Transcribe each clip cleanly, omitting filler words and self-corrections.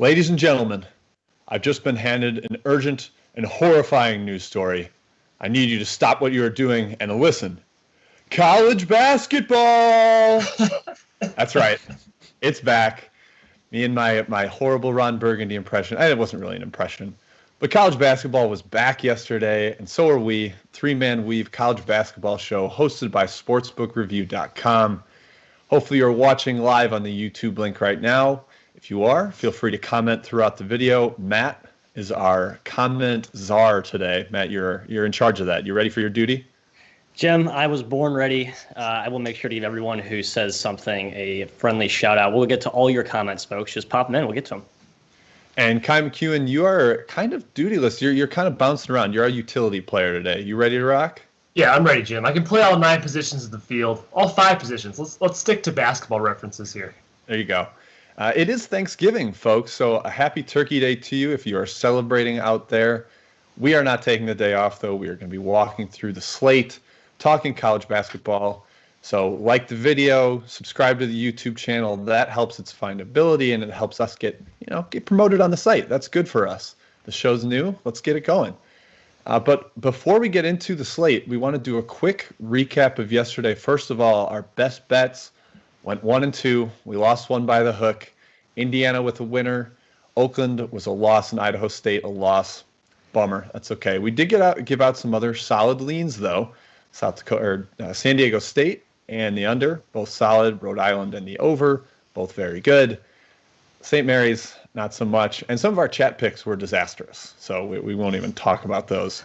Ladies and gentlemen, I've just been handed an urgent and horrifying news story. I need you to stop what you are doing and listen. College basketball! That's right. It's back. Me and my horrible Ron Burgundy impression. It wasn't really an impression. But college basketball was back yesterday, and so are we. Three-man weave college basketball show hosted by sportsbookreview.com. Hopefully you're watching live on the YouTube link right now. If you are, feel free to comment throughout the video. Matt is our comment czar today. Matt, you're in charge of that. You ready for your duty? Jim, I was born ready. I will make sure to give everyone who says something a friendly shout out. We'll get to all your comments, folks. Just pop them in. We'll get to them. And Ky McKeon, you are kind of dutyless. You're kind of bouncing around. You're our utility player today. You ready to rock? Yeah, I'm ready, Jim. I can play all 9 positions of the field, all 5 positions. Let's stick to basketball references here. There you go. It is Thanksgiving, folks, so a happy Turkey Day to you if you are celebrating out there. We are not taking the day off, though. We are going to be walking through the slate, talking college basketball. So like the video, subscribe to the YouTube channel. That helps its findability, and it helps us get promoted on the site. That's good for us. The show's new. Let's get it going. But before we get into the slate, we want to do a quick recap of yesterday. First of all, our best bets went 1-2. We lost one by the hook. Indiana with a winner. Oakland was a loss, and Idaho State a loss. Bummer. That's okay. We did give out some other solid leans though. San Diego State and the under, both solid. Rhode Island and the over, both very good. St. Mary's, not so much. And some of our chat picks were disastrous, so we won't even talk about those.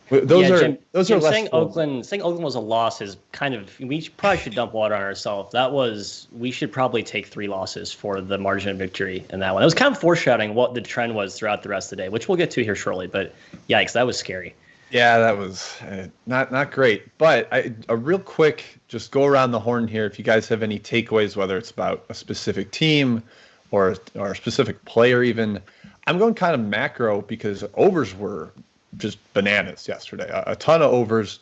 Those are less saying Oakland was a loss is kind of, we probably should dump water on ourselves. We should probably take 3 losses for the margin of victory in that one. It was kind of foreshadowing what the trend was throughout the rest of the day, which we'll get to here shortly. But yikes, that was scary. Yeah, that was not great. But a real quick, just go around the horn here. If you guys have any takeaways, whether it's about a specific team or a specific player even. I'm going kind of macro because overs were just bananas yesterday. A ton of overs.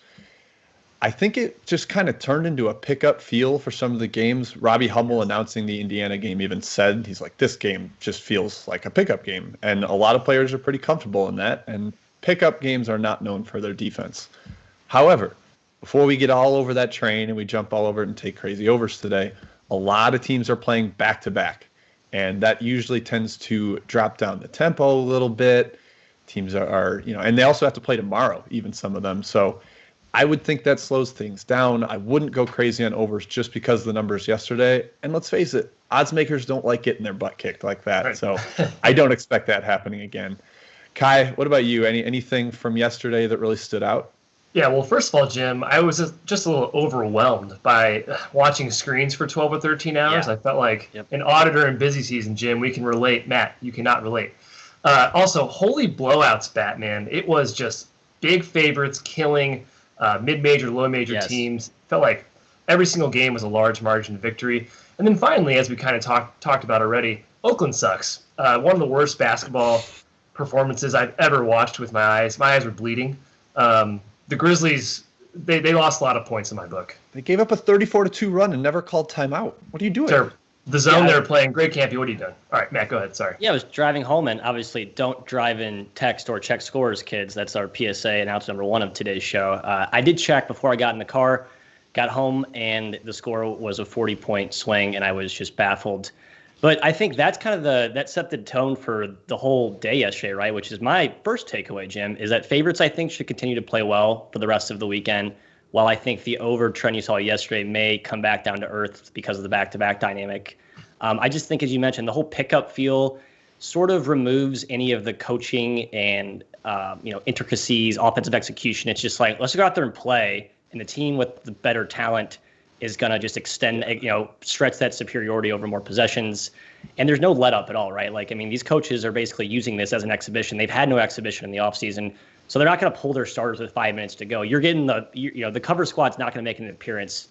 I think it just kind of turned into a pickup feel for some of the games. Robbie Hummel announcing the Indiana game even said, he's like, this game just feels like a pickup game. And a lot of players are pretty comfortable in that. And pickup games are not known for their defense. However, before we get all over that train and we jump all over it and take crazy overs today, a lot of teams are playing back-to-back. And that usually tends to drop down the tempo a little bit. Teams are and they also have to play tomorrow, even some of them. So I would think that slows things down. I wouldn't go crazy on overs just because of the numbers yesterday. And let's face it, odds makers don't like getting their butt kicked like that. Right. So I don't expect that happening again. Ky, what about you? Anything from yesterday that really stood out? Yeah, well, first of all, Jim, I was just a little overwhelmed by watching screens for 12 or 13 hours. Yeah. I felt like an auditor in busy season, Jim. We can relate. Matt, you cannot relate. Also, holy blowouts, Batman. It was just big favorites killing mid-major, low-major teams. Felt like every single game was a large margin of victory. And then finally, as we kind of talked about already, Oakland sucks. One of the worst basketball performances I've ever watched with my eyes. My eyes were bleeding. The Grizzlies, they lost a lot of points in my book. They gave up a 34-2 run and never called timeout. What are you doing? The zone they were playing, great Campy, what are you doing? All right, Matt, go ahead, sorry. Yeah, I was driving home, and obviously don't drive in text or check scores, kids. That's our PSA announcement number 1 of today's show. I did check before I got in the car, got home, and the score was a 40-point swing, and I was just baffled. But I think that's kind of that set the tone for the whole day yesterday, right? Which is my first takeaway, Jim, is that favorites, I think, should continue to play well for the rest of the weekend, while I think the over trend you saw yesterday may come back down to earth because of the back-to-back dynamic. I just think, as you mentioned, the whole pickup feel sort of removes any of the coaching and intricacies, offensive execution. It's just like, let's go out there and play, and the team with the better talent is going to just extend, stretch that superiority over more possessions. And there's no let up at all, right? These coaches are basically using this as an exhibition. They've had no exhibition in the offseason, so they're not going to pull their starters with 5 minutes to go. You're getting the cover squad's not going to make an appearance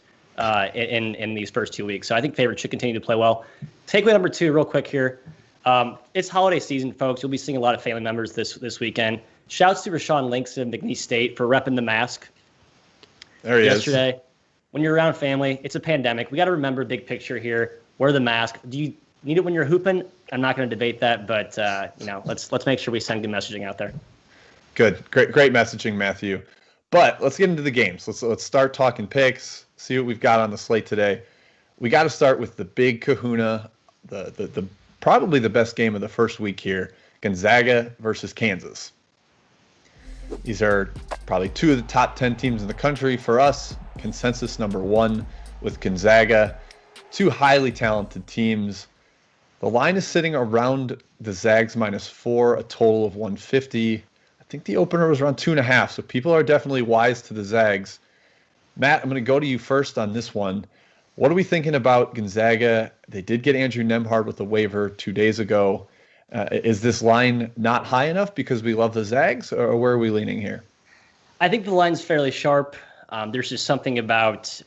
in these first 2 weeks. So I think favorites should continue to play well. Takeaway number 2, real quick here. It's holiday season, folks. You'll be seeing a lot of family members this weekend. Shouts to Rashawn Links of McNeese State for repping the mask. There he yesterday. is. When you're around family, it's a pandemic. We got to remember big picture here. Wear the mask. Do you need it when you're hooping? I'm not going to debate that, but let's make sure we send good messaging out there. Good, great messaging, Matthew. But let's get into the games. Let's start talking picks. See what we've got on the slate today. We got to start with the big kahuna, the probably the best game of the first week here, Gonzaga versus Kansas. These are probably two of the top 10 teams in the country for us. Consensus number 1 with Gonzaga. Two highly talented teams. The line is sitting around the Zags -4, a total of 150. I think the opener was around 2.5, so people are definitely wise to the Zags. Matt, I'm going to go to you first on this one. What are we thinking about Gonzaga? They did get Andrew Nembhard with a waiver 2 days ago. Is this line not high enough because we love the Zags, or where are we leaning here? I think the line's fairly sharp. There's just something about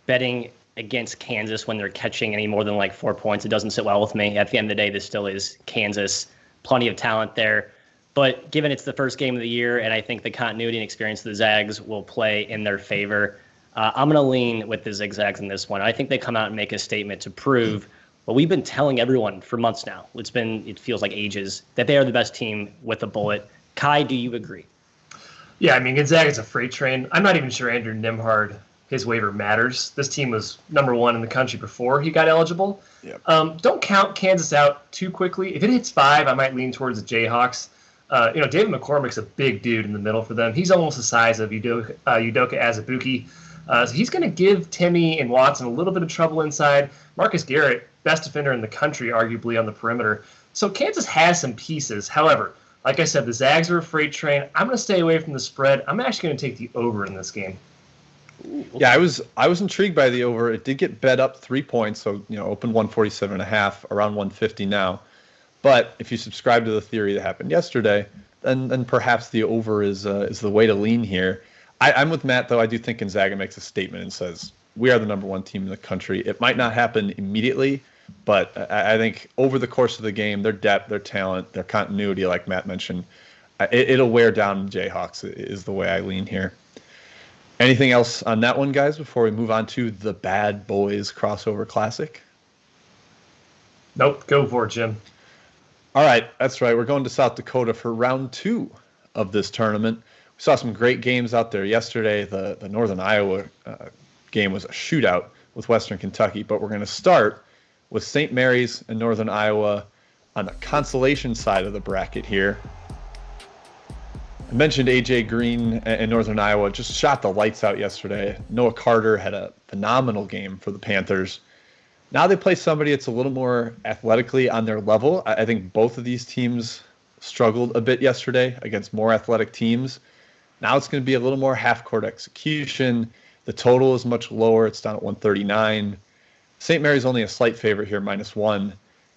betting against Kansas when they're catching any more than like 4 points. It doesn't sit well with me. At the end of the day, this still is Kansas. Plenty of talent there. But given it's the first game of the year, and I think the continuity and experience of the Zags will play in their favor, I'm going to lean with the Zigzags in this one. I think they come out and make a statement to prove what we've been telling everyone for months now. It feels like ages, that they are the best team with a bullet. Ky, do you agree? Yeah, I mean, Gonzaga's a freight train. I'm not even sure Andrew Nembhard, his waiver matters. This team was number 1 in the country before he got eligible. Yep. Don't count Kansas out too quickly. If it hits 5, I might lean towards the Jayhawks. David McCormick's a big dude in the middle for them. He's almost the size of Udoka Azubuike. So he's going to give Timmy and Watson a little bit of trouble inside. Marcus Garrett, best defender in the country, arguably on the perimeter. So Kansas has some pieces. However, like I said, the Zags are a freight train. I'm going to stay away from the spread. I'm actually going to take the over in this game. Ooh, okay. Yeah, I was intrigued by the over. It did get bet up 3 points, so open 147.5, around 150 now. But if you subscribe to the theory that happened yesterday, then perhaps the over is the way to lean here. I'm with Matt, though. I do think Gonzaga makes a statement and says, we are the number 1 team in the country. It might not happen immediately, but I think over the course of the game, their depth, their talent, their continuity, like Matt mentioned, it'll wear down the Jayhawks is the way I lean here. Anything else on that one, guys, before we move on to the Bad Boys crossover classic? Nope, go for it, Jim. All right, that's right. We're going to South Dakota for round 2 of this tournament. We saw some great games out there yesterday. The Northern Iowa game was a shootout with Western Kentucky, but we're going to start with St. Mary's and Northern Iowa on the consolation side of the bracket here. I mentioned A.J. Green and Northern Iowa just shot the lights out yesterday. Noah Carter had a phenomenal game for the Panthers. Now they play somebody that's a little more athletically on their level. I think both of these teams struggled a bit yesterday against more athletic teams. Now it's going to be a little more half-court execution. The total is much lower. It's down at 139. St. Mary's only a slight favorite here, -1.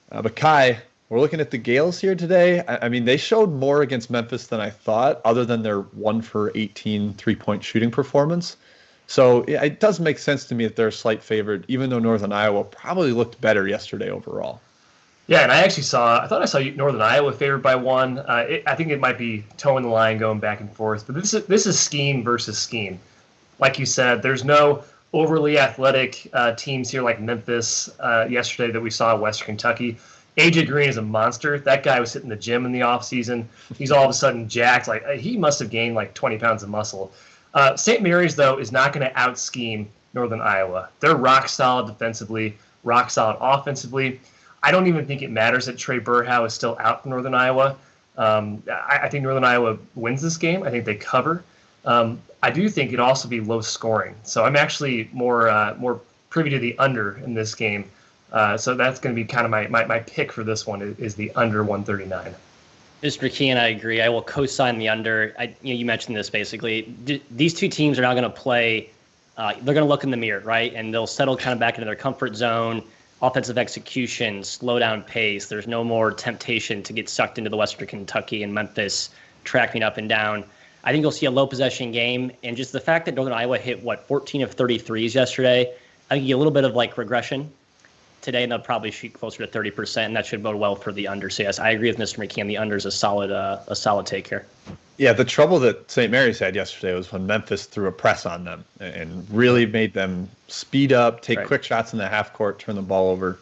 But Ky, we're looking at the Gales here today. I mean, they showed more against Memphis than I thought, other than their 1 for 18 three-point shooting performance. So yeah, it does make sense to me that they're a slight favorite, even though Northern Iowa probably looked better yesterday overall. Yeah, and I thought I saw Northern Iowa favored by 1. I think it might be towing the line, going back and forth. But this is scheme versus scheme. Like you said, there's no overly athletic teams here like Memphis yesterday that we saw at Western Kentucky. A.J. Green is a monster. That guy was hitting the gym in the offseason. He's all of a sudden jacked. Like he must have gained like 20 pounds of muscle. St. Mary's, though, is not going to out-scheme Northern Iowa. They're rock solid defensively, rock solid offensively. I don't even think it matters that Trey Burhow is still out for Northern Iowa. I think Northern Iowa wins this game. I think they cover. I do think it'd also be low scoring. So I'm actually more privy to the under in this game. So that's going to be kind of my pick for this one is the under 139. Mr. McKeon, I agree. I will co-sign the under. You mentioned this basically. These two teams are now going to play. They're going to look in the mirror, right? And they'll settle kind of back into their comfort zone. Offensive execution, slow down pace. There's no more temptation to get sucked into the Western Kentucky and Memphis tracking up and down. I think you'll see a low possession game. And just the fact that Northern Iowa hit, 14 of 33s yesterday, I think you get a little bit of like regression. Today, and they'll probably shoot closer to 30%, and that should bode well for the under. So, yes, I agree with Mr. McKeon. The under is a solid take here. Yeah, the trouble that St. Mary's had yesterday was when Memphis threw a press on them and really made them speed up, take quick shots in the half court, turn the ball over.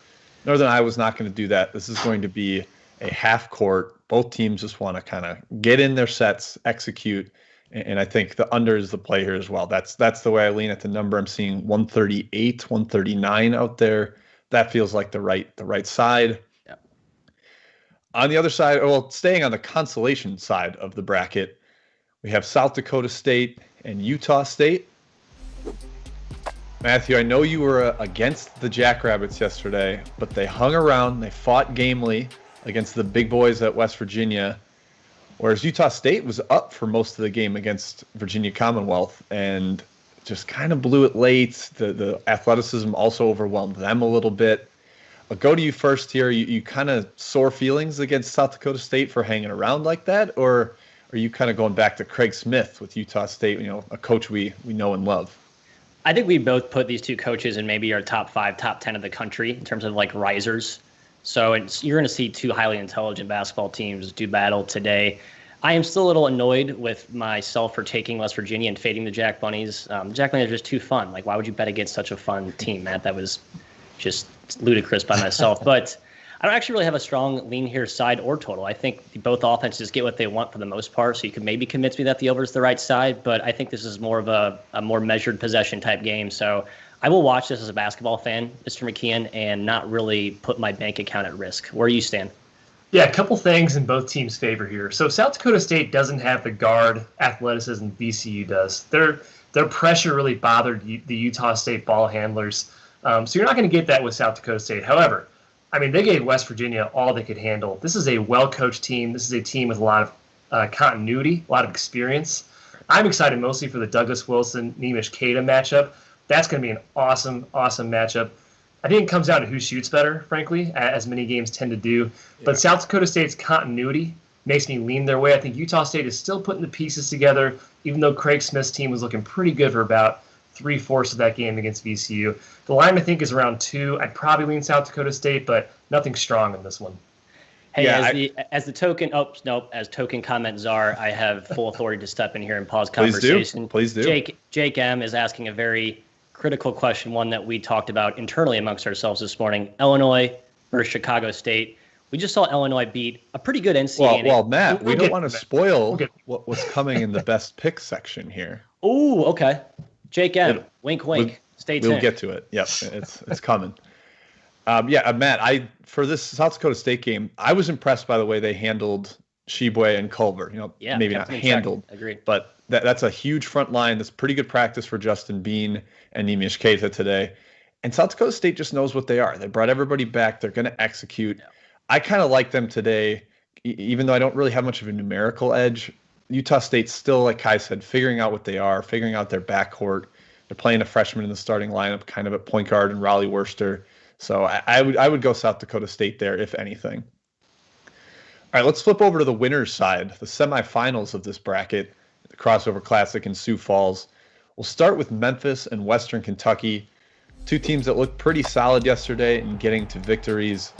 Northern Iowa's not going to do that. This is going to be a half court. Both teams just want to kind of get in their sets, execute, and I think the under is the play here as well. That's the way I lean at the number. I'm seeing 138, 139 out there. That feels like the right side. Yeah. On the other side, well, staying on the consolation side of the bracket, we have South Dakota State and Utah State. Matthew, I know you were against the Jackrabbits yesterday, but they hung around. They fought gamely against the big boys at West Virginia, whereas Utah State was up for most of the game against Virginia Commonwealth and just kind of blew it late. The athleticism also overwhelmed them a little bit. I'll go to you first here. You kind of sore feelings against South Dakota State for hanging around like that, or are you kind of going back to Craig Smith with Utah State, a coach we know and love? I think we both put these two coaches in maybe our top 5, top 10 of the country in terms of like risers. So you're going to see two highly intelligent basketball teams do battle today. I am still a little annoyed with myself for taking West Virginia and fading the Jack Bunnies. Jack Bunnies are just too fun. Like, why would you bet against such a fun team, Matt? That was just ludicrous by myself. But I don't actually really have a strong lean here, side or total. I think both offenses get what they want for the most part, so you could maybe convince me that the over is the right side, but I think this is more of a more measured possession type game. So I will watch this as a basketball fan, Mr. McKeon, and not really put my bank account at risk. Where do you stand? Yeah, a couple things in both teams' favor here. So South Dakota State doesn't have the guard athleticism VCU does. Their pressure really bothered the Utah State ball handlers. So you're not going to get that with South Dakota State. However, I mean, they gave West Virginia all they could handle. This is a well-coached team. This is a team with a lot of continuity, a lot of experience. I'm excited mostly for the Douglas Wilson-Nemish Keita matchup. That's going to be an awesome, awesome matchup. I think it comes down to who shoots better, frankly, as many games tend to do. Yeah. But South Dakota State's continuity makes me lean their way. I think Utah State is still putting the pieces together, even though Craig Smith's team was looking pretty good for about 3/4 of that game against VCU. The line, I think, is around 2. I'd probably lean South Dakota State, but nothing strong in this one. Hey, yeah, as token comment czar, I have full authority to step in here and pause conversation. Please do. Jake M is asking a very critical question, one that we talked about internally amongst ourselves this morning. Illinois versus Chicago State. We just saw Illinois beat a pretty good NCAA. Well, Matt, we don't want to spoil what's coming in the best pick section here. Ooh, okay. Jake M, wink, wink. Stay tuned. We'll get to it. Yep, it's coming. Matt, for this South Dakota State game, I was impressed by the way they handled Shibwe and Culver. Maybe not handled, agreed, but that's a huge front line. That's pretty good practice for Justin Bean and Nemish Keita today. And South Dakota State just knows what they are. They brought everybody back. They're going to execute. Yeah. I kind of like them today, even though I don't really have much of a numerical edge. Utah State's still, like Ky said, figuring out what they are, figuring out their backcourt. They're playing a freshman in the starting lineup, kind of at point guard, and Raleigh Worcester. So I would go South Dakota State there, if anything. All right, let's flip over to the winner's side, the semifinals of this bracket, the Crossover Classic in Sioux Falls. We'll start with Memphis and Western Kentucky, two teams that looked pretty solid yesterday in getting to victories.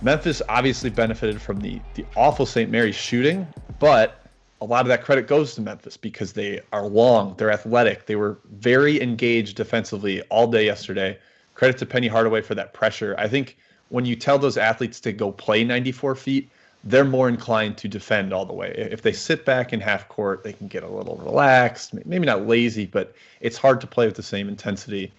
Memphis obviously benefited from the awful St. Mary's shooting, but a lot of that credit goes to Memphis because they are long, they're athletic, they were very engaged defensively all day yesterday. Credit to Penny Hardaway for that pressure. I think when you tell those athletes to go play 94 feet, they're more inclined to defend all the way. If they sit back in half court, they can get a little relaxed, maybe not lazy, but it's hard to play with the same intensity.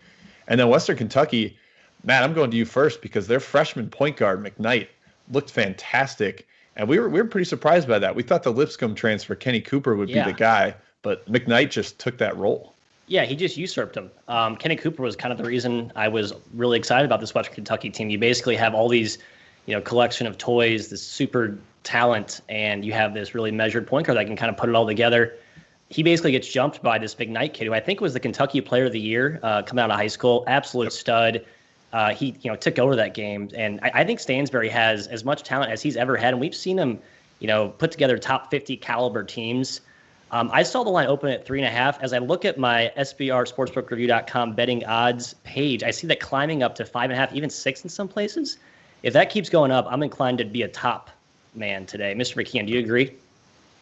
And then Western Kentucky, Matt, I'm going to you first because their freshman point guard, McKnight, looked fantastic. And we were pretty surprised by that. We thought the Lipscomb transfer, Kenny Cooper, would be the guy, but McKnight just took that role. Yeah, he just usurped him. Kenny Cooper was kind of the reason I was really excited about this Western Kentucky team. You basically have all these, collection of toys, this super talent, and you have this really measured point guard that can kind of put it all together. He basically gets jumped by this McKnight kid, who I think was the Kentucky Player of the Year coming out of high school. Absolute stud. He took over that game, and I think Stansbury has as much talent as he's ever had, and we've seen him, put together top 50 caliber teams. I saw the line open at 3.5. As I look at my SBRSportsbookReview.com betting odds page, I see that climbing up to 5.5, even 6 in some places. If that keeps going up, I'm inclined to be a top man today. Mr. McKeon, do you agree?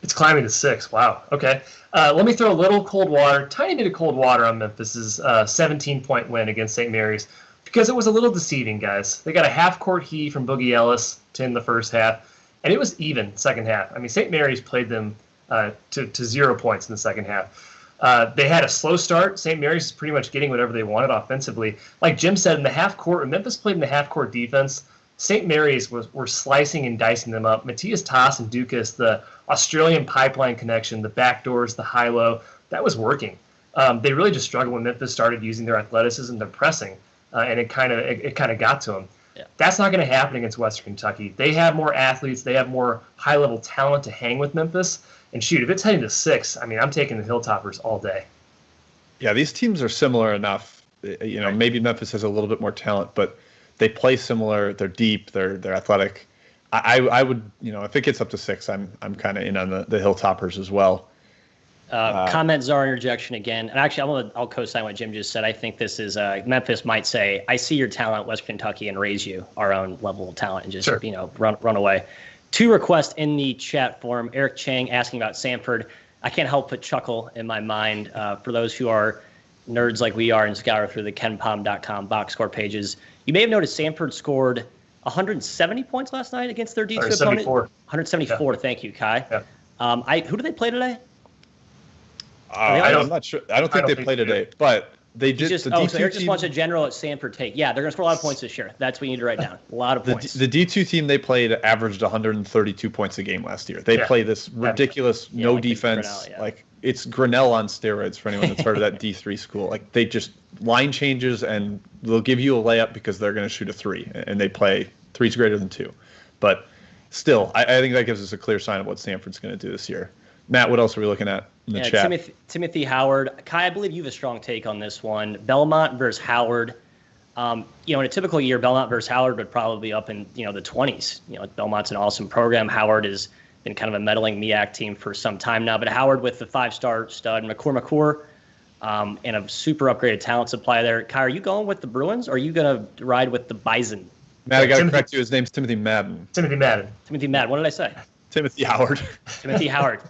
It's climbing to 6. Wow. Okay. Let me throw a little cold water, tiny bit of cold water on Memphis's 17-point win against St. Mary's. Because it was a little deceiving, guys. They got a half-court heave from Boogie Ellis to end the first half, and it was even second half. I mean, St. Mary's played them to 0 points in the second half. They had a slow start. St. Mary's is pretty much getting whatever they wanted offensively. Like Jim said, in the half court, when Memphis played in the half court defense, St. Mary's were slicing and dicing them up. Matthias Toss and Dukas, the Australian pipeline connection, the backdoors, the high-low, that was working. They really just struggled when Memphis started using their athleticism, their pressing, and it kind of got to them. Yeah. That's not going to happen against Western Kentucky. They have more athletes. They have more high-level talent to hang with Memphis. And shoot, if it's heading to 6, I mean, I'm taking the Hilltoppers all day. Yeah, these teams are similar enough. You know, maybe Memphis has a little bit more talent, but they play similar. They're deep. They're athletic. I would, you know, if it gets up to 6, I'm kind of in on the Hilltoppers as well. Comment czar interjection again. And actually, I'll co-sign what Jim just said. I think this is Memphis might say, "I see your talent, West Kentucky, and raise you our own level of talent, and just sure. Run away." 2 requests in the chat forum. Eric Chang asking about Samford. I can't help but chuckle in my mind. For those who are nerds like we are and scour through the KenPom.com box score pages, you may have noticed Samford scored 170 points last night against their D2 opponent. 174. Yeah. Thank you, Ky. Yeah. Who do they play today? I'm not sure. I don't think they play today, but they did. So Eric just wants a general at Samford take. Yeah, they're going to score a lot of points this year. That's what you need to write down. A lot of points. The D2 team they played averaged 132 points a game last year. They play this ridiculous no defense. Grinnell, like it's Grinnell on steroids for anyone that's heard of that D3 school. Like they just line changes and they'll give you a layup because they're going to shoot a 3 and they play 3's greater than 2. But still, I think that gives us a clear sign of what Samford's going to do this year. Matt, what else are we looking at in the chat? Timothy Howard. Ky, I believe you have a strong take on this one. Belmont versus Howard. In a typical year, Belmont versus Howard would probably be up in the 20s. Belmont's an awesome program. Howard has been kind of a meddling MEAC team for some time now. But Howard with the 5-star stud McCour, and a super upgraded talent supply there. Ky, are you going with the Bruins or are you going to ride with the Bison? Matt, I got to correct you. His name's Timothy Madden. Timothy Madden. What did I say? Timothy Howard. Timothy Howard.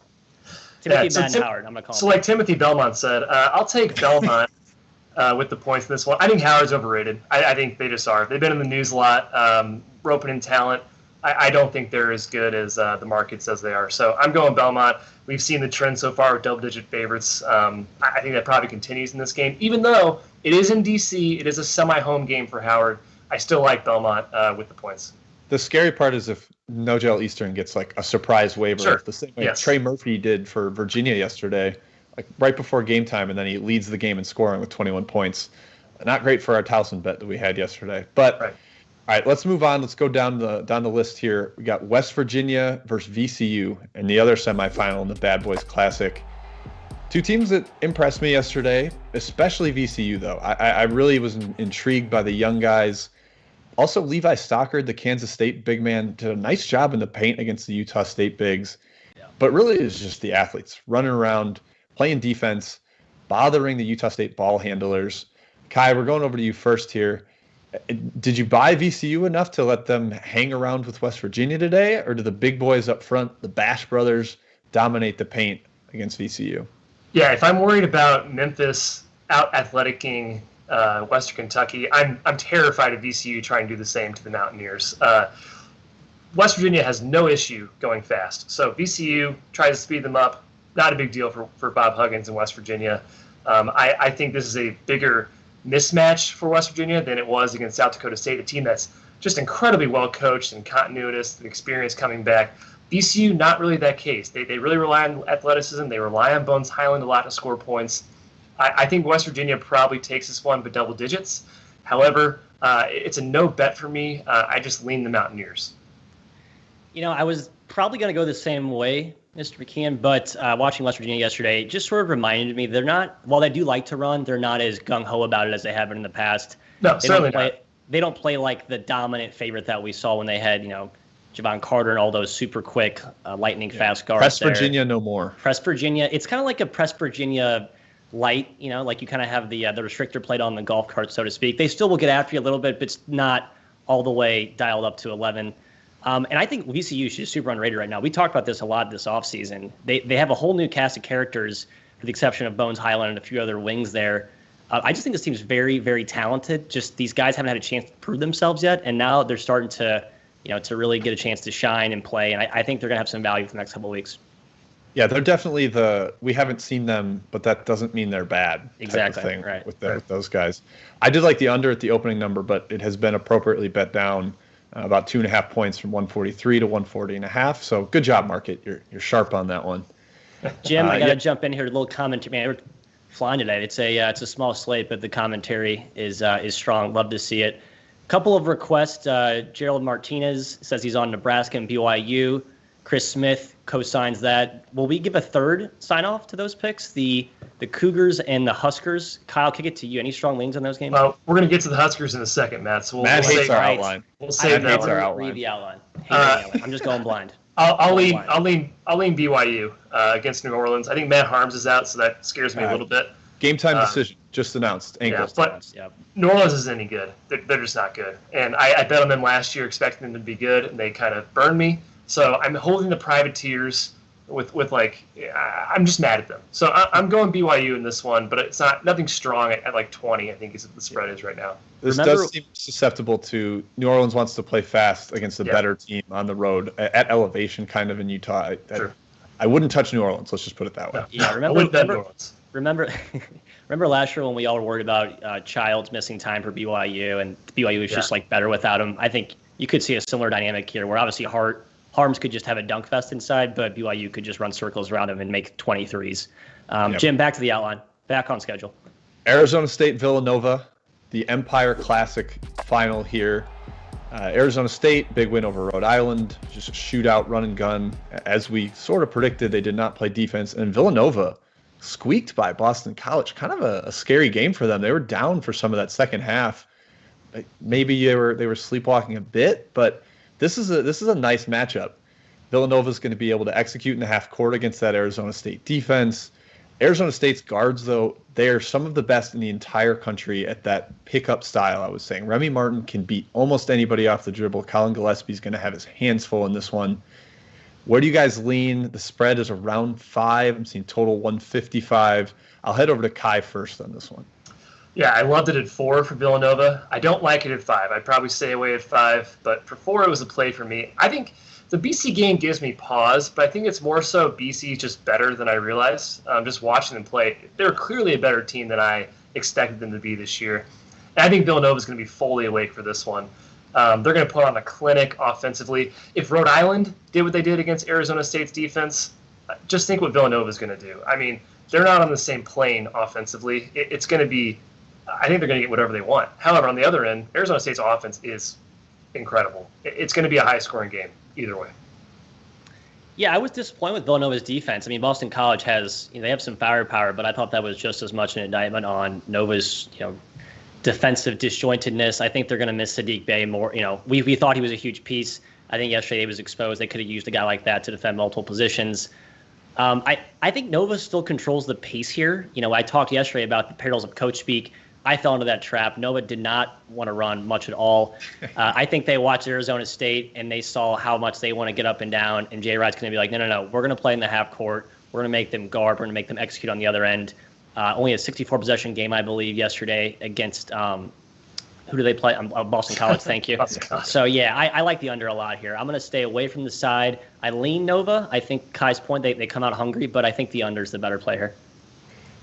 Timothy Madden Howard. I'm going to call him. So like Timothy Belmont said, I'll take Belmont with the points in this one. I think Howard's overrated. I think they just are. They've been in the news a lot, roping in talent. I don't think they're as good as the market says they are. So I'm going Belmont. We've seen the trend so far with double-digit favorites. I think that probably continues in this game. Even though it is in D.C., it is a semi-home game for Howard, I still like Belmont with the points. The scary part is if No-Gel Eastern gets like a surprise waiver, sure. The same way Trey Murphy did for Virginia yesterday, like right before game time, and then he leads the game in scoring with 21 points. Not great for our Towson bet that we had yesterday. But all right, let's move on. Let's go down the list here. We got West Virginia versus VCU and the other semifinal in the Bad Boys Classic. 2 teams that impressed me yesterday, especially VCU though. I really was intrigued by the young guys. Also, Levi Stockard, the Kansas State big man, did a nice job in the paint against the Utah State bigs. Yeah. But really, it's just the athletes running around, playing defense, bothering the Utah State ball handlers. Ky, we're going over to you first here. Did you buy VCU enough to let them hang around with West Virginia today, or do the big boys up front, the Bash brothers, dominate the paint against VCU? Yeah, if I'm worried about Memphis out-athleticing Western Kentucky, I'm terrified of VCU trying to do the same to the Mountaineers. West Virginia has no issue going fast, so VCU tries to speed them up. Not a big deal for Bob Huggins in West Virginia. I think this is a bigger mismatch for West Virginia than it was against South Dakota State, a team that's just incredibly well coached and continuous and experience coming back. VCU, not really that case. They really rely on athleticism. They rely on Bones Highland a lot to score points. I think West Virginia probably takes this one by double digits. However, it's a no bet for me. I just lean the Mountaineers. I was probably going to go the same way, Mr. McKeon, but watching West Virginia yesterday just sort of reminded me they're not, while they do like to run, they're not as gung-ho about it as they have been in the past. No, certainly not. They don't play like the dominant favorite that we saw when they had, Javon Carter and all those super quick, lightning fast guards. Press Virginia no more. Press Virginia. It's kind of like a Press Virginia light, like you kind of have the restrictor plate on the golf cart, so to speak. They still will get after you a little bit, but it's not all the way dialed up to 11. And I think VCU is super underrated right now. We talked about this a lot this offseason. They have a whole new cast of characters, with the exception of Bones Highland and a few other wings there. I just think this team is very, very talented. Just these guys haven't had a chance to prove themselves yet, and now they're starting to, to really get a chance to shine and play. And I think they're going to have some value for the next couple of weeks. Yeah, they're definitely we haven't seen them, but that doesn't mean they're bad. Exactly. Thing right. With those guys. I did like the under at the opening number, but it has been appropriately bet down about 2.5 points from 143 to 140.5. So good job, market. You're sharp on that one. Jim, I got to jump in here. A little commentary. Man, we're flying today. It's a small slate, but the commentary is strong. Love to see it. Couple of requests. Gerald Martinez says he's on Nebraska and BYU. Chris Smith co-signs that. Will we give a third sign-off to those picks? The Cougars and the Huskers. Kyle, kick it to you. Any strong leans on those games? Well, we're going to get to the Huskers in a second, Matt. So Matt hates our outline. We'll save that one. Read the outline. I'm just going blind. I'll lean BYU against New Orleans. I think Matt Harms is out, so that scares me a little bit. Game time decision just announced. But New Orleans isn't any good. They're just not good. And I bet on them last year, expecting them to be good, and they kind of burned me. So I'm holding the privateers with I'm just mad at them. So I'm going BYU in this one, but it's nothing strong at like 20. I think is what the spread is right now. This does seem susceptible to New Orleans wants to play fast against a better team on the road at elevation, kind of in Utah. I wouldn't touch New Orleans. Let's just put it that way. Yeah, remember last year when we all were worried about Childs missing time for BYU, and BYU was just like better without him. I think you could see a similar dynamic here, where obviously Harms could just have a dunk fest inside, but BYU could just run circles around him and make 23s. Jim, back to the outline. Back on schedule. Arizona State, Villanova, the Empire Classic final here. Arizona State, big win over Rhode Island, just a shootout, run and gun. As we sort of predicted, they did not play defense. And Villanova squeaked by Boston College. Kind of a scary game for them. They were down for some of that second half. Maybe they were sleepwalking a bit, but this is a nice matchup. Villanova is going to be able to execute in the half court against that Arizona State defense. Arizona State's guards, though, they are some of the best in the entire country at that pickup style, I was saying. Remy Martin can beat almost anybody off the dribble. Colin Gillespie's going to have his hands full in this one. Where do you guys lean? The spread is around 5. I'm seeing total 155. I'll head over to Ky first on this one. Yeah, I loved it at 4 for Villanova. I don't like it at 5. I'd probably stay away at 5, but for 4, it was a play for me. I think the BC game gives me pause, but I think it's more so BC is just better than I realized. Just watching them play, they're clearly a better team than I expected them to be this year. And I think Villanova is going to be fully awake for this one. They're going to put on a clinic offensively. If Rhode Island did what they did against Arizona State's defense, just think what Villanova is going to do. I mean, they're not on the same plane offensively. It's going to be, I think they're going to get whatever they want. However, on the other end, Arizona State's offense is incredible. It's going to be a high-scoring game either way. Yeah, I was disappointed with Villanova's defense. I mean, Boston College they have some firepower, but I thought that was just as much an indictment on Nova's, defensive disjointedness. I think they're going to miss Sadiq Bey more. We thought he was a huge piece. I think yesterday he was exposed. They could have used a guy like that to defend multiple positions. I think Nova still controls the pace here. I talked yesterday about the perils of coach speak. I fell into that trap. Nova did not want to run much at all. I think they watched Arizona State and they saw how much they want to get up and down. And Jay Wright's going to be like, no. We're going to play in the half court. We're going to make them guard. We're going to make them execute on the other end. Only a 64 possession game, I believe, yesterday against who do they play? Boston College. Thank you. So yeah, I like the under a lot here. I'm going to stay away from the side. I lean Nova. I think Ky's point, they come out hungry, but I think the under is the better play here.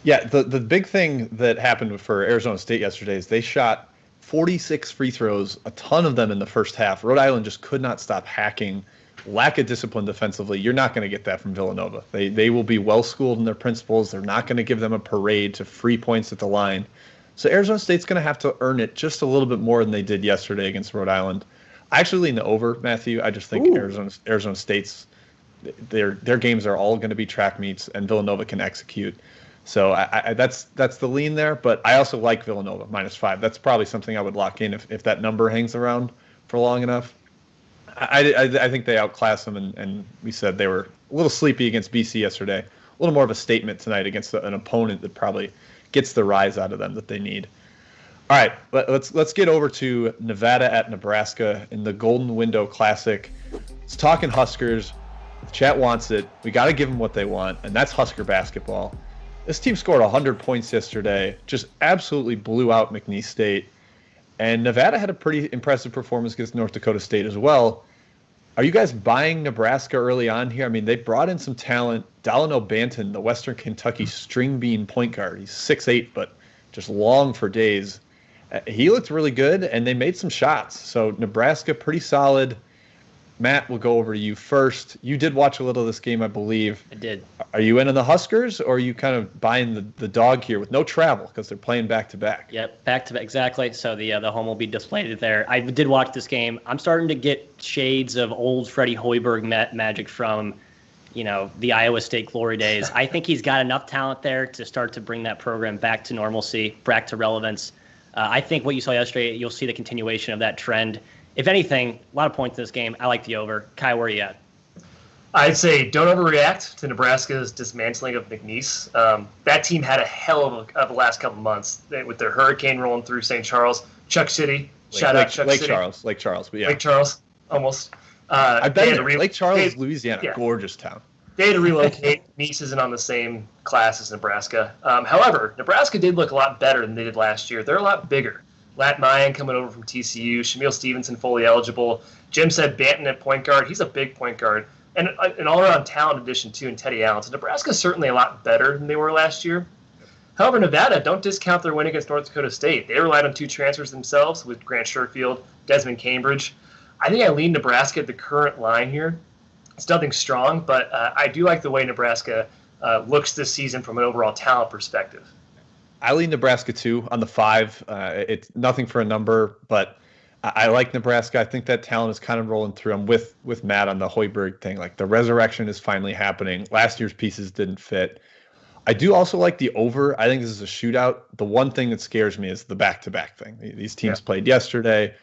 Yeah, the big thing that happened for Arizona State yesterday is they shot 46 free throws, a ton of them in the first half. Rhode Island just could not stop hacking. Lack of discipline defensively. You're not going to get that from Villanova. They will be well-schooled in their principles. They're not going to give them a parade to free points at the line. So Arizona State's going to have to earn it just a little bit more than they did yesterday against Rhode Island. I actually lean the over, Matthew. I just think Arizona State's their games are all going to be track meets, and Villanova can execute. So that's the lean there, but I also like Villanova -5. That's probably something I would lock in if that number hangs around for long enough. I think they outclassed them, and we said they were a little sleepy against BC yesterday. A little more of a statement tonight against an opponent that probably gets the rise out of them that they need. All right, let's get over to Nevada at Nebraska in the Golden Window Classic. It's talking Huskers. The chat wants it. We got to give them what they want, and that's Husker basketball. This team scored 100 points yesterday, just absolutely blew out McNeese State. And Nevada had a pretty impressive performance against North Dakota State as well. Are you guys buying Nebraska early on here? I mean, they brought in some talent. Delano Banton, the Western Kentucky string bean point guard. He's 6'8", but just long for days. He looked really good, and they made some shots. So Nebraska, pretty solid. Matt, we'll go over to you first. You did watch a little of this game, I believe. I did. Are you in on the Huskers, or are you kind of buying the dog here with no travel because they're playing back-to-back? Yep, back-to-back, exactly. So the home will be displayed there. I did watch this game. I'm starting to get shades of old Freddie Hoiberg magic from, the Iowa State glory days. I think he's got enough talent there to start to bring that program back to normalcy, back to relevance. I think what you saw yesterday, you'll see the continuation of that trend. If anything, a lot of points in this game. I like the over. Ky, where are you at? I'd say don't overreact to Nebraska's dismantling of McNeese. That team had a hell of the last couple months with their hurricane rolling through St. Charles, Chuck City. Shout out Chuck City. Lake Charles, but yeah. Lake Charles, almost. I've been there. Lake Charles, Louisiana, yeah. Gorgeous town. They had to relocate. McNeese isn't on the same class as Nebraska. However, Nebraska did look a lot better than they did last year. They're a lot bigger. Lat Mayan coming over from TCU, Shamil Stevenson fully eligible. Jim said Banton at point guard. He's a big point guard. And an all-around talent addition, too, in Teddy Allen. So Nebraska's certainly a lot better than they were last year. However, Nevada, don't discount their win against North Dakota State. They relied on 2 transfers themselves with Grant Sherfield, Desmond Cambridge. I think I lean Nebraska at the current line here. It's nothing strong, but I do like the way Nebraska looks this season from an overall talent perspective. I lean Nebraska too on the 5. It's nothing for a number, but I like Nebraska. I think that talent is kind of rolling through. I'm with Matt on the Hoiberg thing. Like, the resurrection is finally happening. Last year's pieces didn't fit. I do also like the over. I think this is a shootout. The one thing that scares me is the back-to-back thing. These teams played yesterday.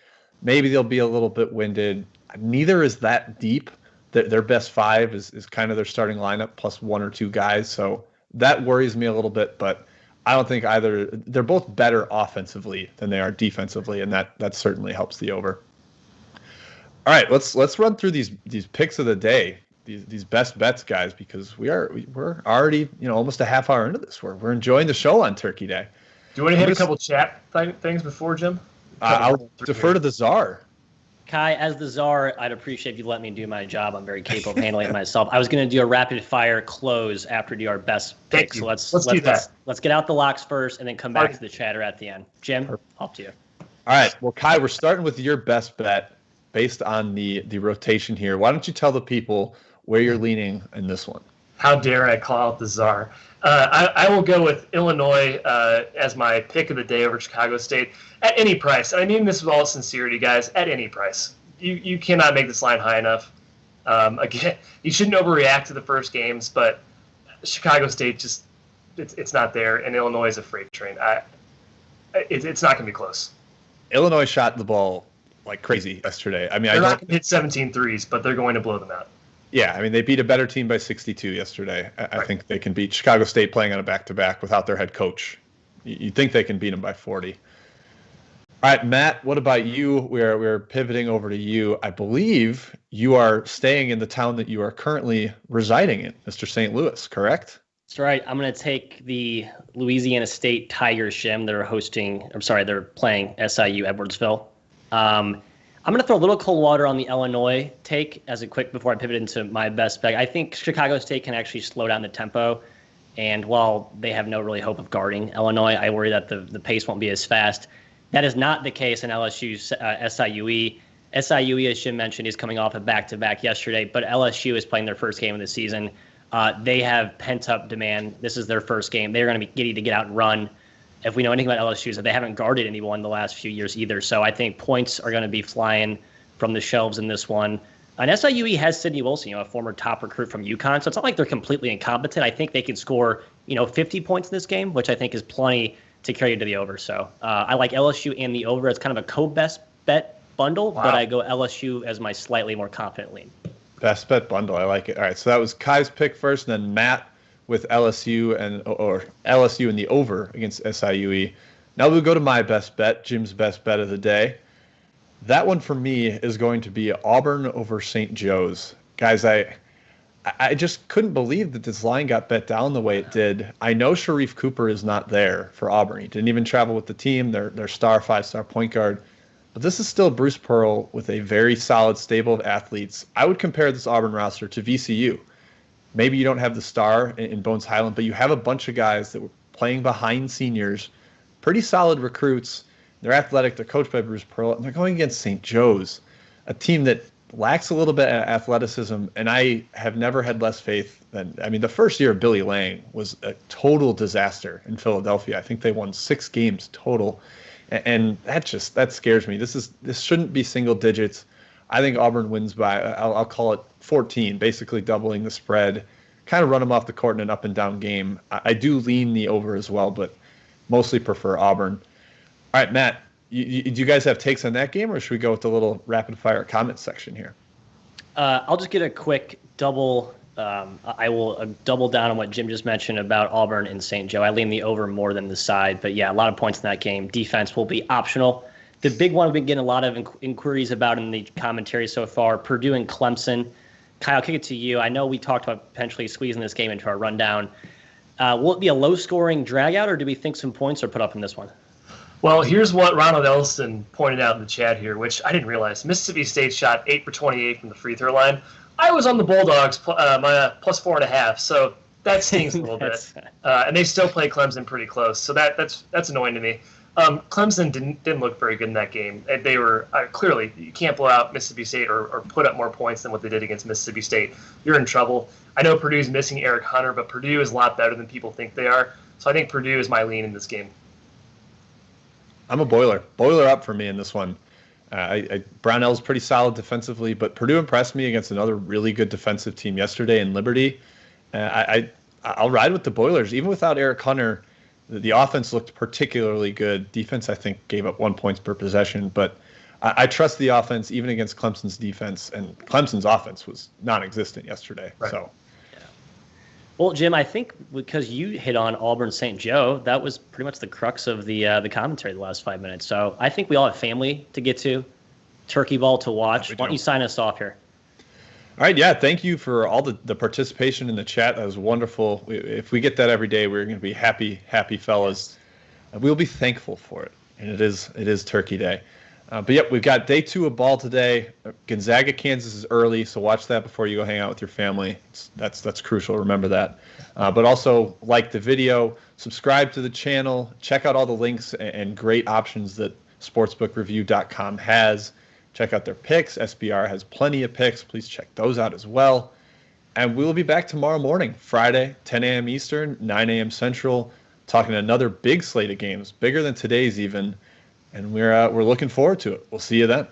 Maybe they'll be a little bit winded. Neither is that deep. Their best 5 is kind of their starting lineup plus 1 or 2 guys. So that worries me a little bit, but I don't think either. They're both better offensively than they are defensively, and that certainly helps the over. All right, let's run through these picks of the day, these best bets, guys, because we're already almost a half hour into this. We're enjoying the show on Turkey Day. Do you want to hit a couple chat things before, Jim? I'll defer to the Czar. Ky, as the czar, I'd appreciate if you let me do my job. I'm very capable of handling it myself. I was going to do a rapid fire close after we do our best picks. So let's do that. Let's get out the locks first and then come back to the chatter at the end. Jim, up to you. All right. Well, Ky, we're starting with your best bet based on the rotation here. Why don't you tell the people where you're leaning in this one? How dare I call out the czar? I will go with Illinois as my pick of the day over Chicago State at any price. And I mean this with all sincerity, guys, at any price. You cannot make this line high enough. Again, you shouldn't overreact to the first games, but Chicago State just it's not there, and Illinois is a freight train. It's not going to be close. Illinois shot the ball like crazy yesterday. I mean, they're not going to hit 17 threes, but they're going to blow them out. Yeah, I mean, they beat a better team by 62 yesterday. I think they can beat Chicago State playing on a back-to-back without their head coach. You think they can beat them by 40. All right, Matt, what about you? We're pivoting over to you. I believe you are staying in the town that you are currently residing in, Mr. St. Louis, correct? That's right. I'm going to take the Louisiana State Tigers, Jim. They're playing SIU Edwardsville. I'm going to throw a little cold water on the Illinois take as a quick before I pivot into my best bet. I think Chicago State can actually slow down the tempo. And while they have no really hope of guarding Illinois, I worry that the pace won't be as fast. That is not the case in LSU's SIUE. SIUE, as Jim mentioned, is coming off a back-to-back yesterday, but LSU is playing their first game of the season. They have pent-up demand. This is their first game. They're going to be giddy to get out and run. If we know anything about LSU, is that they haven't guarded anyone the last few years either. So I think points are going to be flying from the shelves in this one. And SIUE has Sidney Wilson, a former top recruit from UConn. So it's not like they're completely incompetent. I think they can score, 50 points in this game, which I think is plenty to carry you to the over. So I like LSU and the over. It's kind of a co-best bet bundle, But I go LSU as my slightly more confident lean. Best bet bundle. I like it. All right. So that was Ky's pick first, and then Matt with LSU and the over against SIUE. Now we'll go to my best bet, Jim's best bet of the day. That one for me is going to be Auburn over St. Joe's. Guys, I just couldn't believe that this line got bet down the way it did. I know Sharif Cooper is not there for Auburn. He didn't even travel with the team, their star 5-star point guard. But this is still Bruce Pearl with a very solid stable of athletes. I would compare this Auburn roster to VCU. Maybe you don't have the star in Bones Highland, but you have a bunch of guys that were playing behind seniors, pretty solid recruits. They're athletic. They're coached by Bruce Pearl, and they're going against St. Joe's, a team that lacks a little bit of athleticism, and I have never had less faith than, I mean, the first year of Billy Lang was a total disaster in Philadelphia. I think they won 6 games total, and that scares me. This shouldn't be single digits. I think Auburn wins by, I'll call it 14, basically doubling the spread, kind of run them off the court in an up and down game. I do lean the over as well, but mostly prefer Auburn. All right, Matt, do you guys have takes on that game, or should we go with the little rapid-fire comment section here? I'll just get a quick double. I will double down on what Jim just mentioned about Auburn and St. Joe. I lean the over more than the side, but yeah, a lot of points in that game. Defense will be optional. The big one we've been getting a lot of inquiries about in the commentary so far, Purdue and Clemson. Kyle, I'll kick it to you. I know we talked about potentially squeezing this game into our rundown. Will it be a low-scoring dragout, or do we think some points are put up in this one? Well, here's what Ronald Elston pointed out in the chat here, which I didn't realize. Mississippi State shot 8 for 28 from the free throw line. I was on the Bulldogs my plus 4.5, so that stings a little bit. And they still play Clemson pretty close, so that's annoying to me. Clemson didn't look very good in that game. They were clearly, you can't blow out Mississippi State or put up more points than what they did against Mississippi State. You're in trouble. I know Purdue's missing Eric Hunter, but Purdue is a lot better than people think they are. So I think Purdue is my lean in this game. I'm a boiler up for me in this one. Brownell's pretty solid defensively, but Purdue impressed me against another really good defensive team yesterday in Liberty. I'll ride with the Boilers. Even without Eric Hunter, the offense looked particularly good. Defense, I think, gave up 1 point per possession, but I trust the offense even against Clemson's defense, and Clemson's offense was non-existent yesterday. Right. So. Well, Jim, I think because you hit on Auburn St. Joe, that was pretty much the crux of the commentary the last 5 minutes. So I think we all have family to get to, turkey ball to watch. Why don't you sign us off here? All right, yeah, thank you for all the participation in the chat. That was wonderful. If we get that every day, we're going to be happy fellas. We'll be thankful for it, and it is Turkey Day. But yep, we've got day 2 of ball today. Gonzaga, Kansas is early, so watch that before you go hang out with your family. That's crucial. Remember that. But also like the video, subscribe to the channel, check out all the links and great options that sportsbookreview.com has. Check out their picks. SBR has plenty of picks. Please check those out as well. And we'll be back tomorrow morning, Friday, 10 a.m. Eastern, 9 a.m. Central, talking another big slate of games, bigger than today's even. And we're looking forward to it. We'll see you then.